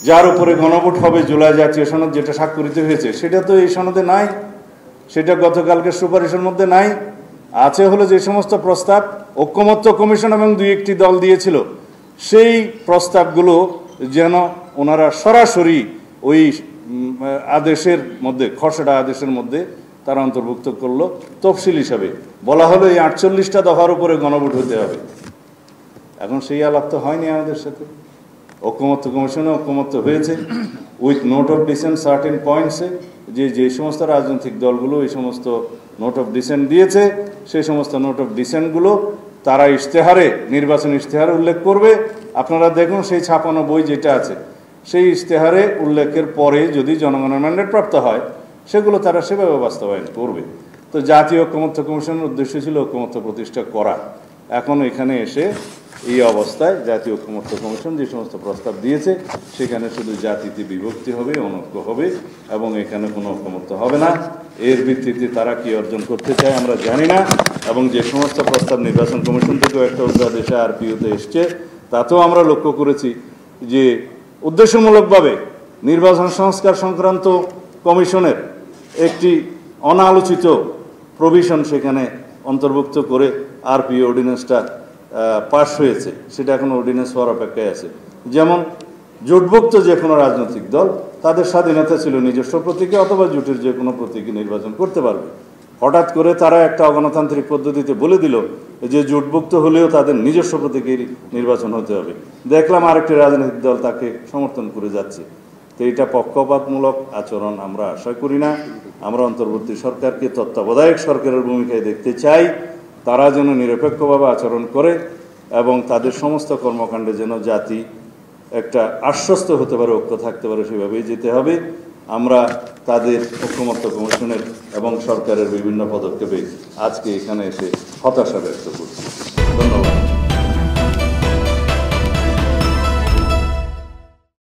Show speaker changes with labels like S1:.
S1: যার উপরে গণভোট হবে জুলাই জাতীয় সনদ যেটা স্বাক্ষরিত হয়েছে, সেটা তো এই সনদে নাই, সেটা গতকালকে সুপারিশের মধ্যে নাই। আছে হলো যে সমস্ত প্রস্তাব ঐকমত্য কমিশন এবং 2-1টি দল দিয়েছিল, সেই প্রস্তাবগুলো যেন ওনারা সরাসরি ওই আদেশের মধ্যে, খসড়া আদেশের মধ্যে তারা অন্তর্ভুক্ত করলো। তফসিল হিসাবে বলা হলো এই 48টা দফার উপরে গণভোট হতে হবে। এখন সেই আলাপ তো হয়নি আমাদের সাথে। ঐকমত্য কমিশনে ঐকমত্য হয়েছে with note of dissent certain পয়েন্টসে, যে সমস্ত রাজনৈতিক দলগুলো এই সমস্ত নোট অফ ডিসেন্ট দিয়েছে, সেই সমস্ত নোট অফ ডিসেন্টগুলো তারা ইশতেহারে, নির্বাচন ইশতেহারে উল্লেখ করবে। আপনারা দেখুন সেই ছাপানো বই যেটা আছে, সেই ইশতেহারে উল্লেখের পরে যদি জনগণের ম্যান্ডেট প্রাপ্ত হয়, সেগুলো তারা সেভাবে বাস্তবায়ন করবে। তো জাতীয় ঐকমত্য কমিশনের উদ্দেশ্য ছিল ঐকমত্য প্রতিষ্ঠা করা। এখন এখানে এসে এই অবস্থায় জাতীয় ঐকমত্য কমিশন যে সমস্ত প্রস্তাব দিয়েছে, সেখানে শুধু জাতিতে বিভক্তি হবে, অনৈক্য হবে এবং এখানে কোনো ঐকমত্য হবে না। এর ভিত্তিতে তারা কি অর্জন করতে চায় আমরা জানি না। এবং যে সমস্ত প্রস্তাব নির্বাচন কমিশন থেকেও একটা অধ্যাদেশে আরপিওতে এসছে, তাতেও আমরা লক্ষ্য করেছি যে উদ্দেশ্যমূলকভাবে নির্বাচন সংস্কার সংক্রান্ত কমিশনের একটি অনালোচিত প্রভিশন সেখানে অন্তর্ভুক্ত করে আরপিও অর্ডিন্যান্সটা পাস হয়েছে, সেটা এখন অর্ডিন্যান্স হওয়ার অপেক্ষায় আছে। যেমন জোটভুক্ত যে কোনো রাজনৈতিক দল তাদের স্বাধীনতা ছিল নিজস্ব প্রতীকে অথবা জোটের যে কোনো প্রতীকে নির্বাচন করতে পারবে। হঠাৎ করে তারা একটা অগণতান্ত্রিক পদ্ধতিতে বলে দিল যে জোটভুক্ত হলেও তাদের নিজস্ব প্রতীকের নির্বাচন হতে হবে। দেখলাম আরেকটি রাজনৈতিক দল তাকে সমর্থন করে যাচ্ছে। তো এটা পক্ষপাতমূলক আচরণ আমরা আশা করি না। আমরা অন্তর্বর্তী সরকারকে তত্ত্বাবধায়ক সরকারের ভূমিকায় দেখতে চাই। তারা যেন নিরপেক্ষভাবে আচরণ করে এবং তাদের সমস্ত কর্মকাণ্ডে যেন জাতি একটা আশ্বস্ত হতে পারে, ঐক্য থাকতে পারে, সেভাবেই যেতে হবে। আমরা তাদের ঐকমত্য কমিশনের এবং সরকারের বিভিন্ন পদক্ষেপে আজকে এখানে এসে হতাশা ব্যক্ত করছি। ধন্যবাদ।